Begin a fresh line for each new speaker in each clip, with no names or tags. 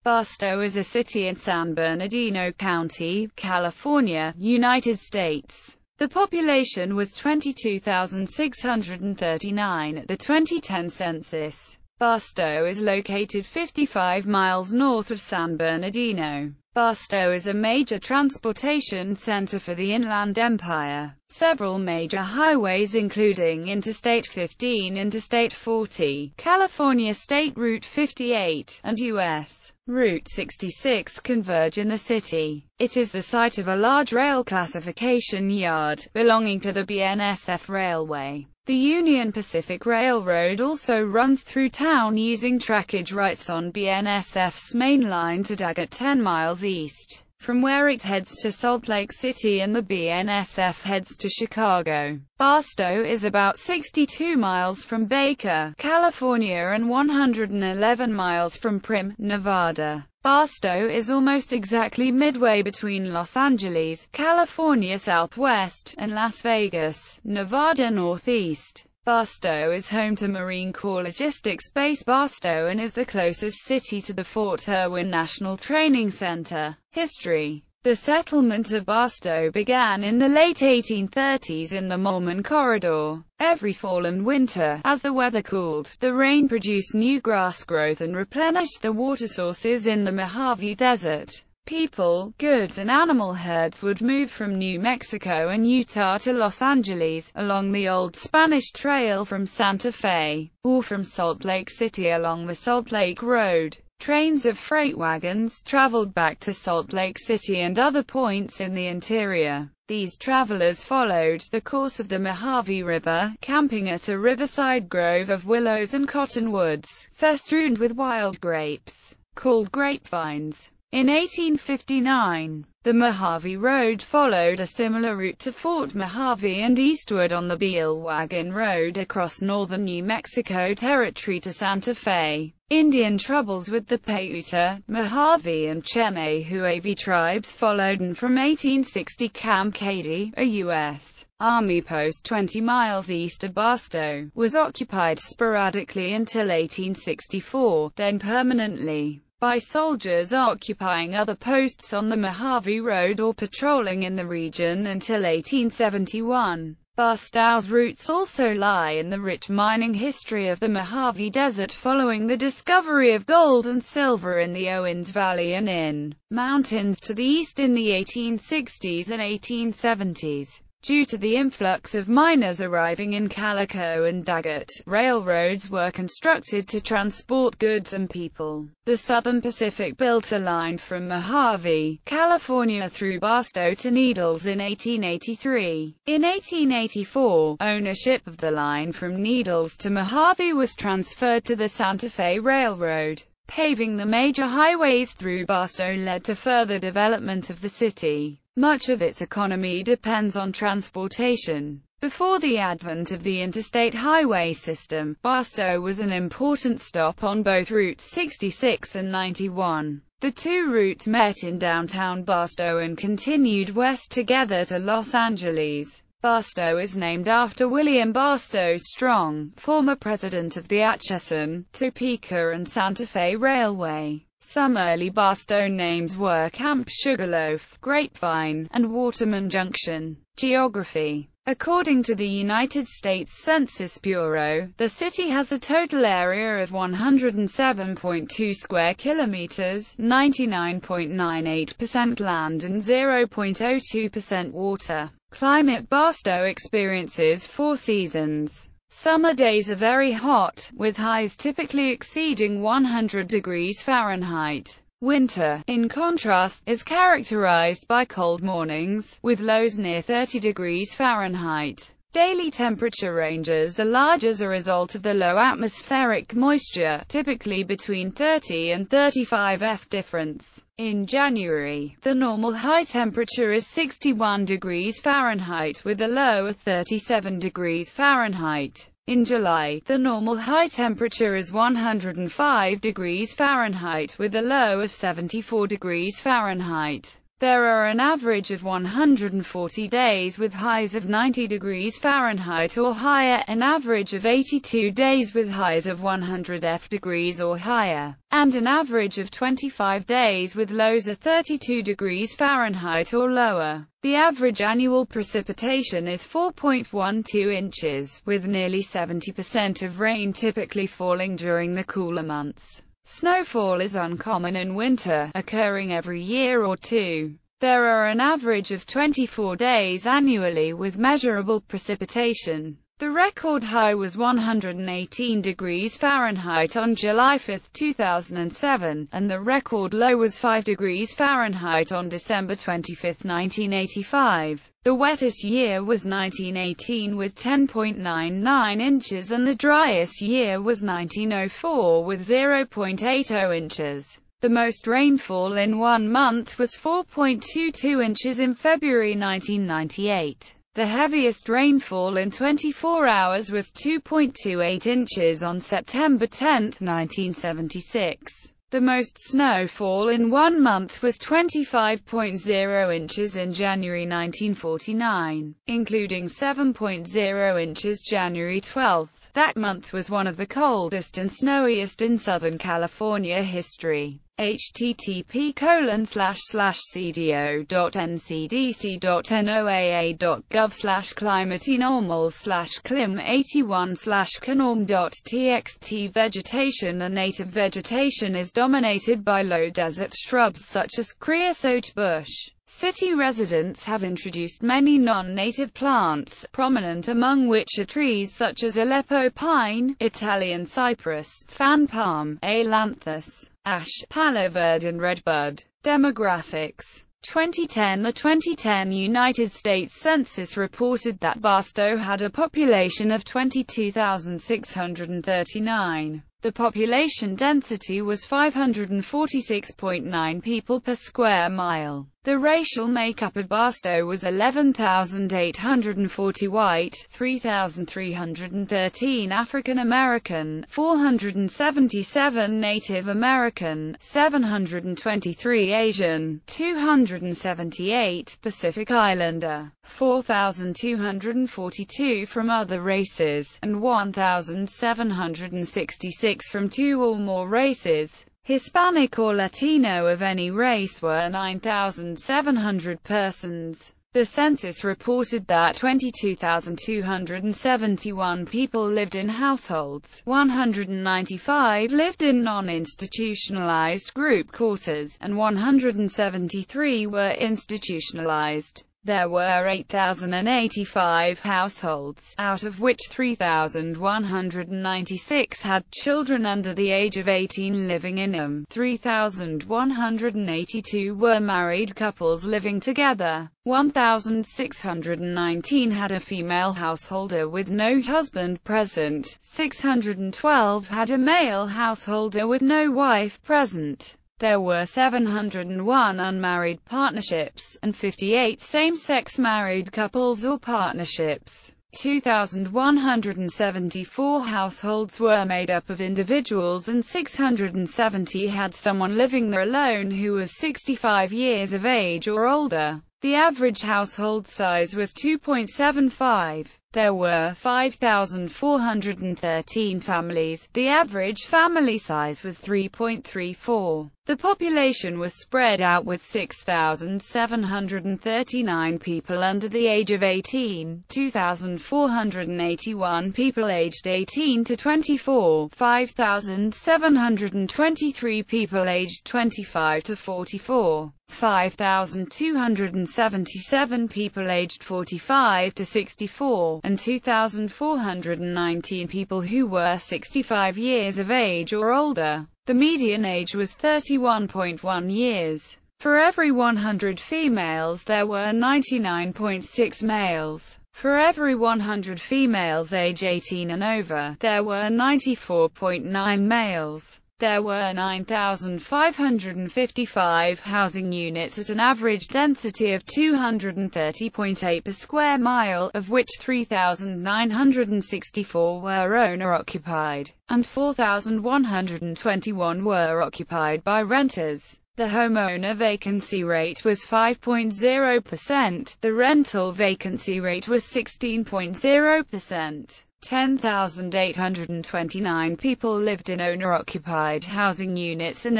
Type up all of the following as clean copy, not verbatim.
Barstow is a city in San Bernardino County, California, United States. The population was 22,639 at the 2010 census. Barstow is located 55 miles north of San Bernardino. Barstow is a major transportation center for the Inland Empire. Several major highways including Interstate 15, Interstate 40, California State Route 58, and U.S. Route 66 converge in the city. It is the site of a large rail classification yard, belonging to the BNSF Railway. The Union Pacific Railroad also runs through town using trackage rights on BNSF's main line to Daggett 10 miles east, from where it heads to Salt Lake City and the BNSF heads to Chicago. Barstow is about 62 miles from Baker, California and 111 miles from Primm, Nevada. Barstow is almost exactly midway between Los Angeles, California southwest, and Las Vegas, Nevada northeast. Barstow is home to Marine Corps Logistics Base Barstow and is the closest city to the Fort Irwin National Training Center. History. The settlement of Barstow began in the late 1830s in the Mormon Corridor. Every fall and winter, as the weather cooled, the rain produced new grass growth and replenished the water sources in the Mojave Desert. People, goods and animal herds would move from New Mexico and Utah to Los Angeles, along the old Spanish Trail from Santa Fe, or from Salt Lake City along the Salt Lake Road. Trains of freight wagons traveled back to Salt Lake City and other points in the interior. These travelers followed the course of the Mojave River, camping at a riverside grove of willows and cottonwoods, festooned with wild grapes, called grapevines. In 1859, the Mojave Road followed a similar route to Fort Mojave and eastward on the Beale Wagon Road across northern New Mexico Territory to Santa Fe. Indian troubles with the Paiute, Mojave and Chemehuevi tribes followed, and from 1860 Camp Cady, a U.S. Army post 20 miles east of Barstow, was occupied sporadically until 1864, then permanently, by soldiers occupying other posts on the Mojave Road or patrolling in the region until 1871. Barstow's roots also lie in the rich mining history of the Mojave Desert following the discovery of gold and silver in the Owens Valley and in mountains to the east in the 1860s and 1870s. Due to the influx of miners arriving in Calico and Daggett, railroads were constructed to transport goods and people. The Southern Pacific built a line from Mojave, California through Barstow to Needles in 1883. In 1884, ownership of the line from Needles to Mojave was transferred to the Santa Fe Railroad. Paving the major highways through Barstow led to further development of the city. Much of its economy depends on transportation. Before the advent of the interstate highway system, Barstow was an important stop on both Routes 66 and 91. The two routes met in downtown Barstow and continued west together to Los Angeles. Barstow is named after William Barstow Strong, former president of the Atchison, Topeka and Santa Fe Railway. Some early Barstow names were Camp Sugarloaf, Grapevine, and Waterman Junction. Geography. According to the United States Census Bureau, the city has a total area of 107.2 square kilometers, 99.98% land and 0.02% water. Climate. Barstow experiences 4 seasons. Summer days are very hot, with highs typically exceeding 100 degrees Fahrenheit. Winter, in contrast, is characterized by cold mornings, with lows near 30 degrees Fahrenheit. Daily temperature ranges are large as a result of the low atmospheric moisture, typically between 30 and 35 F difference. In January, the normal high temperature is 61 degrees Fahrenheit with a low of 37 degrees Fahrenheit. In July, the normal high temperature is 105 degrees Fahrenheit with a low of 74 degrees Fahrenheit. There are an average of 140 days with highs of 90 degrees Fahrenheit or higher, an average of 82 days with highs of 100 degrees or higher, and an average of 25 days with lows of 32 degrees Fahrenheit or lower. The average annual precipitation is 4.12 inches, with nearly 70% of rain typically falling during the cooler months. Snowfall is uncommon in winter, occurring every year or two. There are an average of 24 days annually with measurable precipitation. The record high was 118 degrees Fahrenheit on July 5, 2007, and the record low was 5 degrees Fahrenheit on December 25, 1985. The wettest year was 1918 with 10.99 inches and the driest year was 1904 with 0.80 inches. The most rainfall in one month was 4.22 inches in February 1998. The heaviest rainfall in 24 hours was 2.28 inches on September 10, 1976. The most snowfall in one month was 25.0 inches in January 1949, including 7.0 inches January 12. That month was one of the coldest and snowiest in Southern California history. http://cdo.ncdc.noaa.gov/climatenormals/clim81/canorm.txt Vegetation. The native vegetation is dominated by low desert shrubs such as creosote bush. City residents have introduced many non-native plants, prominent among which are trees such as Aleppo pine, Italian cypress, fan palm, ailanthus, ash, palo verde and redbud. Demographics. 2010. The 2010 United States Census reported that Barstow had a population of 22,639. The population density was 546.9 people per square mile. The racial makeup of Barstow was 11,840 white, 3,313 African American, 477 Native American, 723 Asian, 278 Pacific Islander, 4,242 from other races, and 1,766 from two or more races. Hispanic or Latino of any race were 9,700 persons. The census reported that 22,271 people lived in households, 195 lived in non-institutionalized group quarters, and 173 were institutionalized. There were 8,085 households, out of which 3,196 had children under the age of 18 living in them. 3,182 were married couples living together. 1,619 had a female householder with no husband present. 612 had a male householder with no wife present. There were 701 unmarried partnerships, and 58 same-sex married couples or partnerships. 2,174 households were made up of individuals and 670 had someone living there alone who was 65 years of age or older. The average household size was 2.75. There were 5,413 families. The average family size was 3.34. The population was spread out with 6,739 people under the age of 18, 2,481 people aged 18 to 24, 5,723 people aged 25 to 44, 5,277 people aged 45 to 64, and 2,419 people who were 65 years of age or older. The median age was 31.1 years. For every 100 females there were 99.6 males. For every 100 females age 18 and over, there were 94.9 males. There were 9,555 housing units at an average density of 230.8 per square mile, of which 3,964 were owner-occupied, and 4,121 were occupied by renters. The homeowner vacancy rate was 5.0%. The rental vacancy rate was 16.0%. 10,829 people lived in owner-occupied housing units and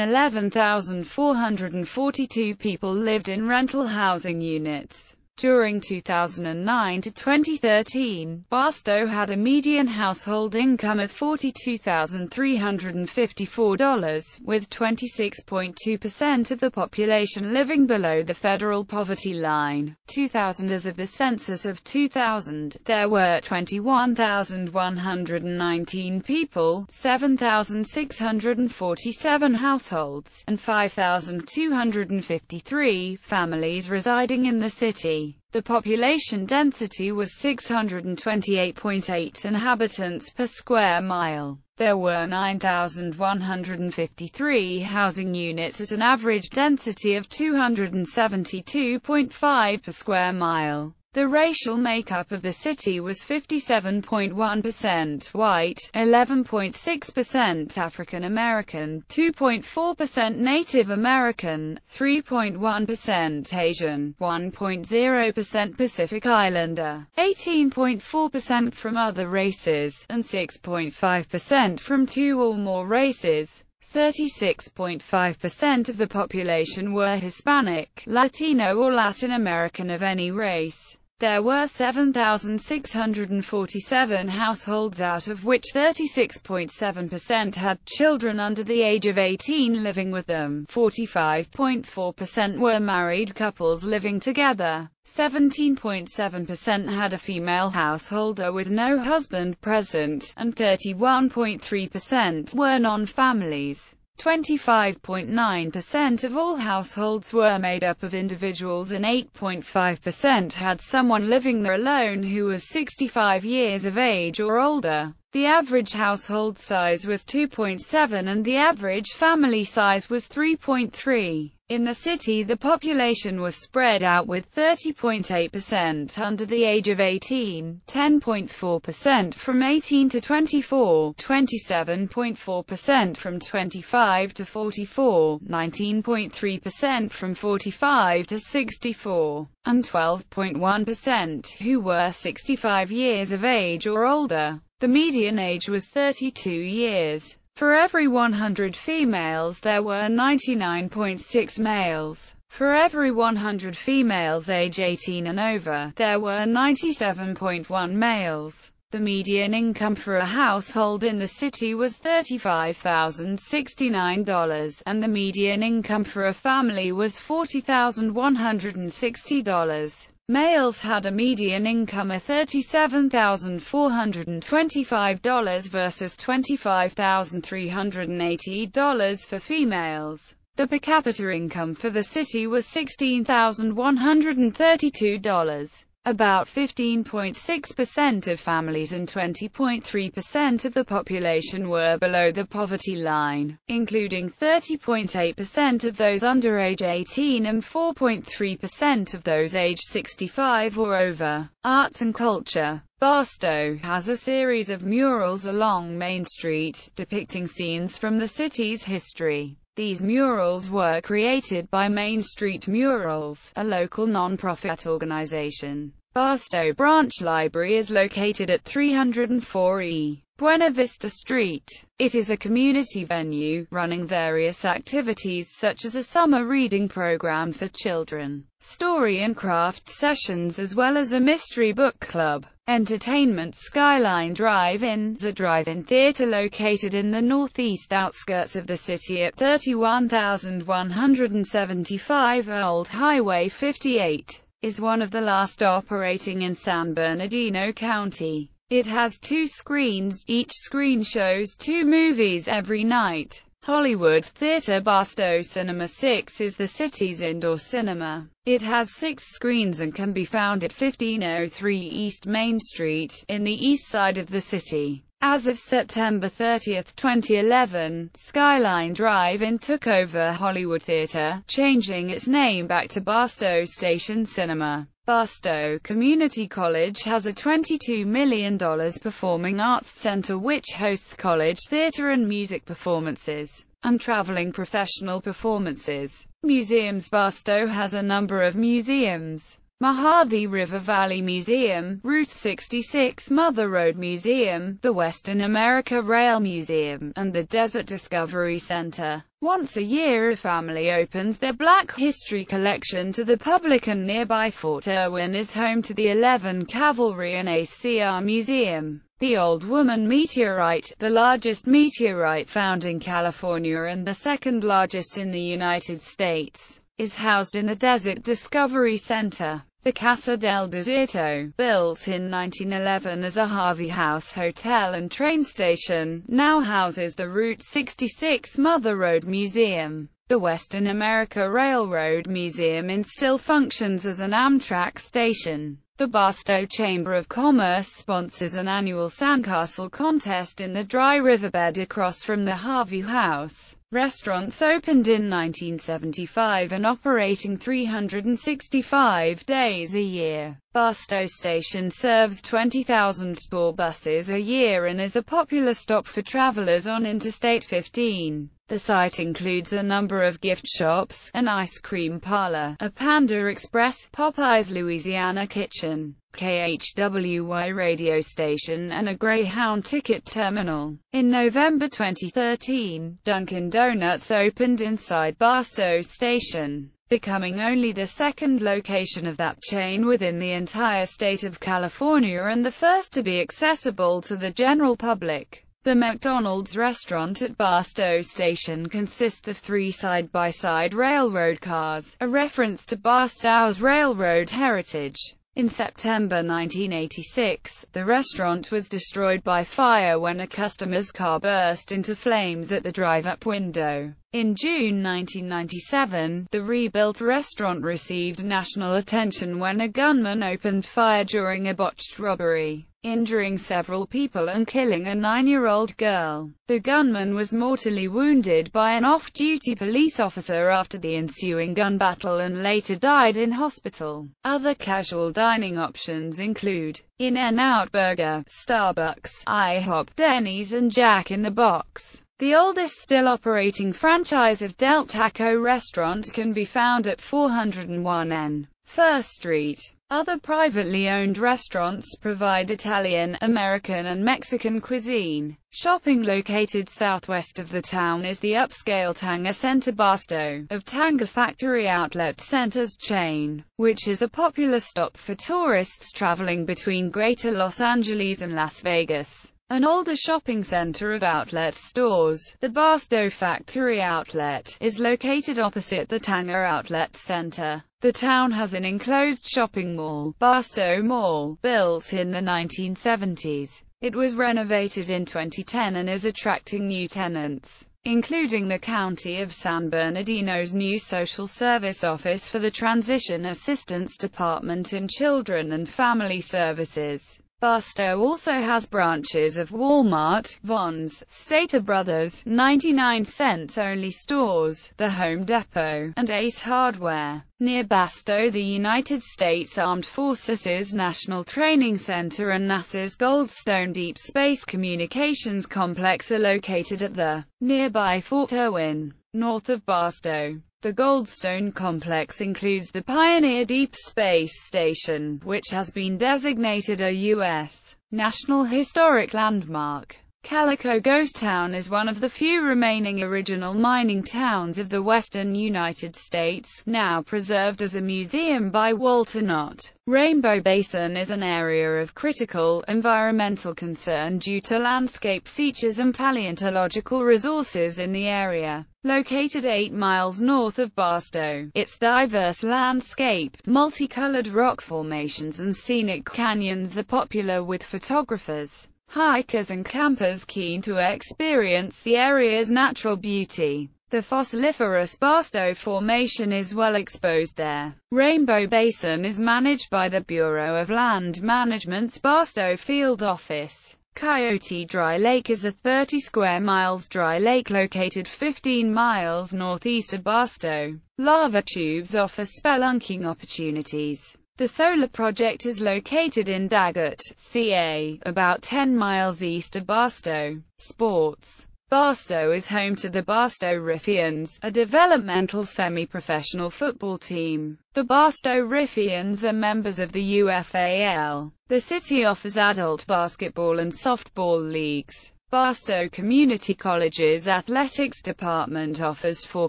11,442 people lived in rental housing units. During 2009 to 2013, Barstow had a median household income of $42,354, with 26.2% of the population living below the federal poverty line. 2000. As of the census of 2000, there were 21,119 people, 7,647 households, and 5,253 families residing in the city. The population density was 628.8 inhabitants per square mile. There were 9,153 housing units at an average density of 272.5 per square mile. The racial makeup of the city was 57.1% white, 11.6% African American, 2.4% Native American, 3.1% Asian, 1.0% Pacific Islander, 18.4% from other races, and 6.5% from two or more races. 36.5% of the population were Hispanic, Latino or Latin American of any race. There were 7,647 households, out of which 36.7% had children under the age of 18 living with them. 45.4% were married couples living together. 17.7% had a female householder with no husband present, and 31.3% were non-families. 25.9% of all households were made up of individuals, and 8.5% had someone living there alone who was 65 years of age or older. The average household size was 2.7 and the average family size was 3.3. In the city, the population was spread out, with 30.8% under the age of 18, 10.4% from 18 to 24, 27.4% from 25 to 44, 19.3% from 45 to 64, and 12.1% who were 65 years of age or older. The median age was 32 years. For every 100 females there were 99.6 males. For every 100 females age 18 and over, there were 97.1 males. The median income for a household in the city was $35,069, and the median income for a family was $40,160. Males had a median income of $37,425 versus $25,380 for females. The per capita income for the city was $16,132. About 15.6% of families and 20.3% of the population were below the poverty line, including 30.8% of those under age 18 and 4.3% of those age 65 or over. Arts and culture. Barstow has a series of murals along Main Street, depicting scenes from the city's history. These murals were created by Main Street Murals, a local non-profit organization. Barstow Branch Library is located at 304 E. Buena Vista Street. It is a community venue, running various activities such as a summer reading program for children, story and craft sessions, as well as a mystery book club. Entertainment. Skyline Drive-In is a drive-in theater located in the northeast outskirts of the city at 31,175 Old Highway 58. Is one of the last operating in San Bernardino County. It has 2 screens. Each screen shows 2 movies every night. Hollywood Theater. Barstow Cinema 6 is the city's indoor cinema. It has 6 screens and can be found at 1503 East Main Street, in the east side of the city. As of September 30, 2011, Skyline Drive-In took over Hollywood Theater, changing its name back to Barstow Station Cinema. Barstow Community College has a $22 million performing arts center which hosts college theater and music performances. and traveling professional performances. Museums. Barstow has a number of museums. Mojave River Valley Museum, Route 66 Mother Road Museum, the Western America Rail Museum, and the Desert Discovery Center. Once a year a family opens their Black History collection to the public, and nearby Fort Irwin is home to the 11 Cavalry and ACR Museum. The Old Woman Meteorite, the largest meteorite found in California and the second largest in the United States, is housed in the Desert Discovery Center. The Casa del Desierto, built in 1911 as a Harvey House hotel and train station, now houses the Route 66 Mother Road Museum. The Western America Railroad Museum still functions as an Amtrak station. The Barstow Chamber of Commerce sponsors an annual sandcastle contest in the dry riverbed across from the Harvey House. Restaurants opened in 1975 and operating 365 days a year. Barstow Station serves 20,000 tour buses a year and is a popular stop for travelers on Interstate 15. The site includes a number of gift shops, an ice cream parlor, a Panda Express, Popeye's Louisiana Kitchen, KHWY radio station, and a Greyhound ticket terminal. In November 2013, Dunkin' Donuts opened inside Barstow Station, becoming only the second location of that chain within the entire state of California and the first to be accessible to the general public. The McDonald's restaurant at Barstow Station consists of 3 side-by-side railroad cars, a reference to Barstow's railroad heritage. In September 1986, the restaurant was destroyed by fire when a customer's car burst into flames at the drive-up window. In June 1997, the rebuilt restaurant received national attention when a gunman opened fire during a botched robbery, injuring several people and killing a 9-year-old girl. The gunman was mortally wounded by an off-duty police officer after the ensuing gun battle and later died in hospital. Other casual dining options include In-N-Out Burger, Starbucks, IHOP, Denny's and Jack in the Box. The oldest still operating franchise of Del Taco restaurant can be found at 401 N. First Street. Other privately owned restaurants provide Italian, American and Mexican cuisine. Shopping located southwest of the town is the upscale Tanger Center Barstow, of Tanger Factory Outlet Centers chain, which is a popular stop for tourists traveling between Greater Los Angeles and Las Vegas. An older shopping center of outlet stores, the Barstow Factory Outlet, is located opposite the Tanger Outlet Center. The town has an enclosed shopping mall, Barstow Mall, built in the 1970s. It was renovated in 2010 and is attracting new tenants, including the County of San Bernardino's new Social Service Office for the Transition Assistance Department and Children and Family Services. Barstow also has branches of Walmart, Vons, Stater Brothers, 99-cent only stores, the Home Depot, and Ace Hardware. Near Barstow, the United States Armed Forces National Training Center and NASA's Goldstone Deep Space Communications Complex are located at the nearby Fort Irwin, north of Barstow. The Goldstone complex includes the Pioneer Deep Space Station, which has been designated a U.S. National Historic Landmark. Calico Ghost Town is one of the few remaining original mining towns of the western United States, now preserved as a museum by Walter Knott. Rainbow Basin is an area of critical environmental concern due to landscape features and paleontological resources in the area. Located 8 miles north of Barstow, its diverse landscape, multicolored rock formations and scenic canyons are popular with photographers, hikers and campers keen to experience the area's natural beauty. The fossiliferous Barstow Formation is well exposed there. Rainbow Basin is managed by the Bureau of Land Management's Barstow Field Office. Coyote Dry Lake is a 30 square miles dry lake located 15 miles northeast of Barstow. Lava tubes offer spelunking opportunities. The solar project is located in Daggett, CA, about 10 miles east of Barstow. Sports. Barstow is home to the Barstow Riffians, a developmental semi-professional football team. The Barstow Riffians are members of the UFAL. The city offers adult basketball and softball leagues. Barstow Community College's athletics department offers 4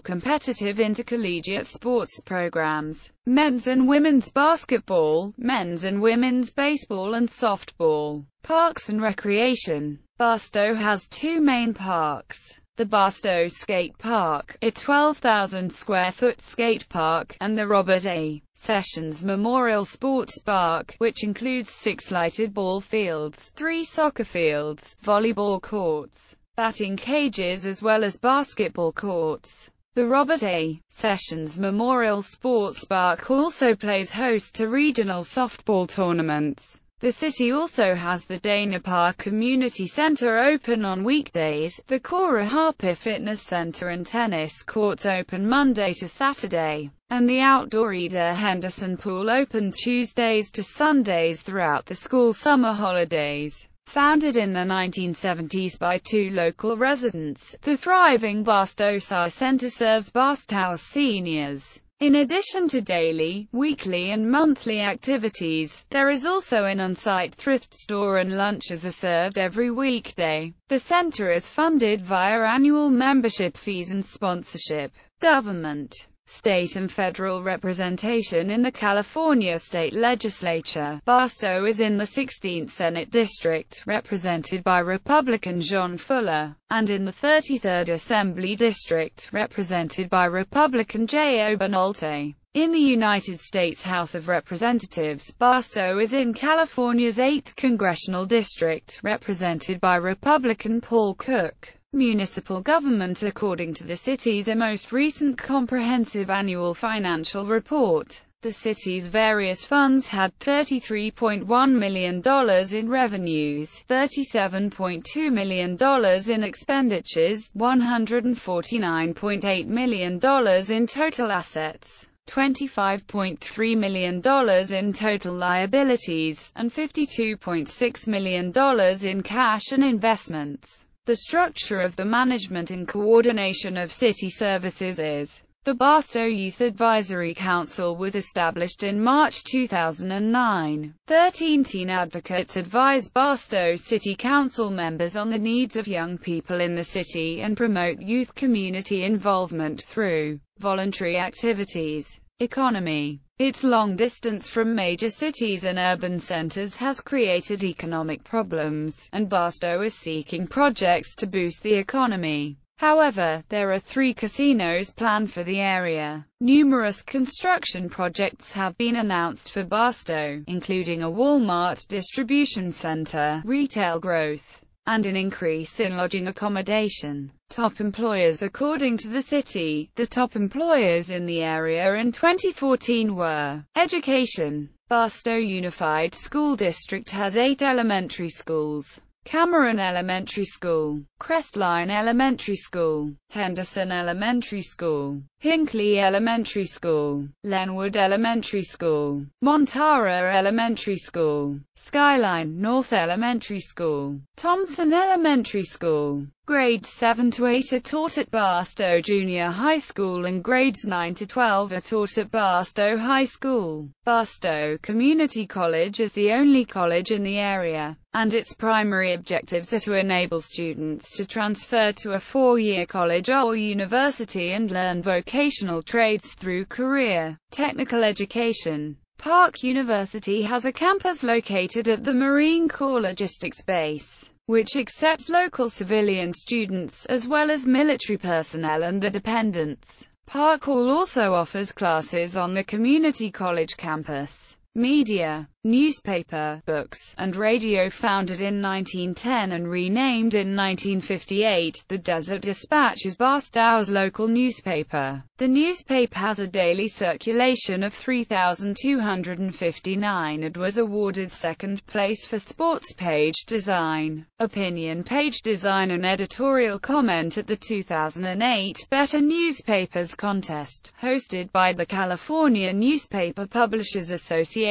competitive intercollegiate sports programs: men's and women's basketball, men's and women's baseball and softball. Parks and recreation. Barstow has 2 main parks: the Barstow Skate Park, a 12,000-square-foot skate park, and the Robert A. Sessions Memorial Sports Park, which includes 6 lighted ball fields, 3 soccer fields, volleyball courts, batting cages as well as basketball courts. The Robert A. Sessions Memorial Sports Park also plays host to regional softball tournaments. The city also has the Dana Park Community Center open on weekdays, the Cora Harper Fitness Center and tennis courts open Monday to Saturday, and the outdoor Eda Henderson Pool open Tuesdays to Sundays throughout the school summer holidays. Founded in the 1970s by 2 local residents, the thriving Barstow Sci Center serves Barstow seniors. In addition to daily, weekly and monthly activities, there is also an on-site thrift store and lunches are served every weekday. The center is funded via annual membership fees and sponsorship. Government. State and federal representation in the California State Legislature. Barstow is in the 16th Senate District, represented by Republican John Fuller, and in the 33rd Assembly District, represented by Republican J. Obernolte. In the United States House of Representatives, Barstow is in California's 8th Congressional District, represented by Republican Paul Cook. Municipal government. According to the city's most recent comprehensive annual financial report, the city's various funds had $33.1 million in revenues, $37.2 million in expenditures, $149.8 million in total assets, $25.3 million in total liabilities, and $52.6 million in cash and investments. The structure of the management and coordination of city services is: the Barstow Youth Advisory Council was established in March 2009. 13 teen advocates advise Barstow City Council members on the needs of young people in the city and promote youth community involvement through voluntary activities. Economy. Its long distance from major cities and urban centers has created economic problems, and Barstow is seeking projects to boost the economy. However, there are 3 casinos planned for the area. Numerous construction projects have been announced for Barstow, including a Walmart distribution center, retail growth, and an increase in lodging accommodation. Top employers. According to the city, the top employers in the area in 2014 were: education. Barstow Unified School District has 8 elementary schools: Cameron Elementary School, Crestline Elementary School, Henderson Elementary School, Hinckley Elementary School, Lenwood Elementary School, Montara Elementary School, Skyline North Elementary School, Thompson Elementary School. Grades 7 to 8 are taught at Barstow Junior High School and grades 9 to 12 are taught at Barstow High School. Barstow Community College is the only college in the area, and its primary objectives are to enable students to transfer to a 4-year college or university and learn vocational trades through career, technical education. Park University has a campus located at the Marine Corps Logistics Base, which accepts local civilian students, as well as military personnel and their dependents. Park Hall also offers classes on the community college campus. Media, newspaper, books, and radio. Founded in 1910 and renamed in 1958, the Desert Dispatch is Barstow's local newspaper. The newspaper has a daily circulation of 3,259 and was awarded 2nd place for sports page design, opinion page design and editorial comment at the 2008 Better Newspapers contest, hosted by the California Newspaper Publishers Association.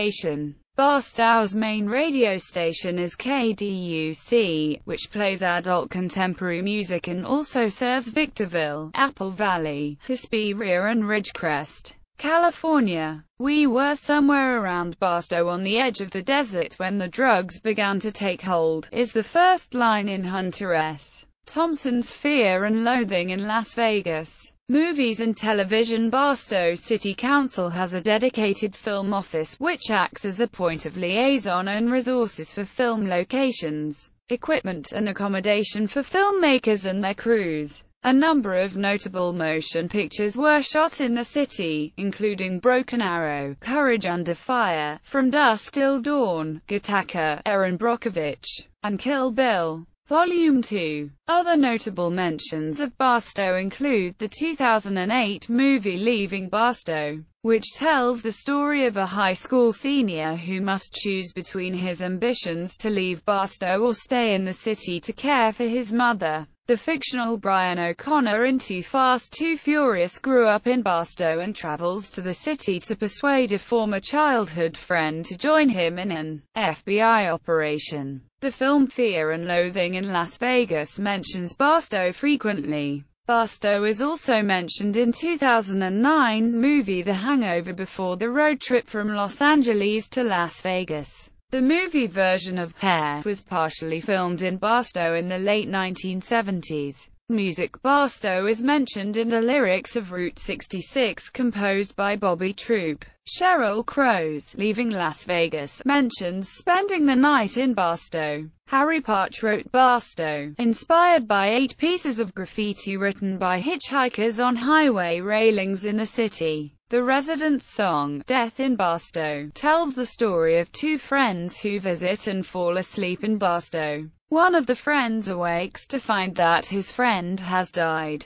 Barstow's main radio station is KDUC, which plays adult contemporary music and also serves Victorville, Apple Valley, Hesperia and Ridgecrest, California. "We were somewhere around Barstow on the edge of the desert when the drugs began to take hold," is the first line in Hunter S. Thompson's Fear and Loathing in Las Vegas. Movies and Television. Barstow City Council has a dedicated film office, which acts as a point of liaison and resources for film locations, equipment and accommodation for filmmakers and their crews. A number of notable motion pictures were shot in the city, including Broken Arrow, Courage Under Fire, From Dusk Till Dawn, Gattaca, Erin Brockovich, and Kill Bill Volume 2. Other notable mentions of Barstow include the 2008 movie Leaving Barstow, which tells the story of a high school senior who must choose between his ambitions to leave Barstow or stay in the city to care for his mother. The fictional Brian O'Connor in Too Fast, Too Furious grew up in Barstow and travels to the city to persuade a former childhood friend to join him in an FBI operation. The film Fear and Loathing in Las Vegas mentions Barstow frequently. Barstow is also mentioned in 2009 movie The Hangover before the road trip from Los Angeles to Las Vegas. The movie version of Hair was partially filmed in Barstow in the late 1970s. Music. Barstow is mentioned in the lyrics of Route 66 composed by Bobby Troop. Sheryl Crow's Leaving Las Vegas mentions spending the night in Barstow. Harry Partch wrote Barstow, inspired by 8 pieces of graffiti written by hitchhikers on highway railings in the city. The Residents' song, Death in Barstow, tells the story of 2 friends who visit and fall asleep in Barstow. One of the friends awakes to find that his friend has died.